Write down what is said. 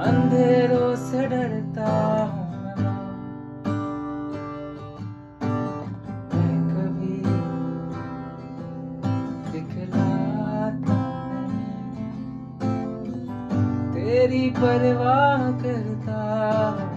अंधेरों से डरता हूँ मैं कभी दिखलाता नहीं, तेरी परवाह करता हूँ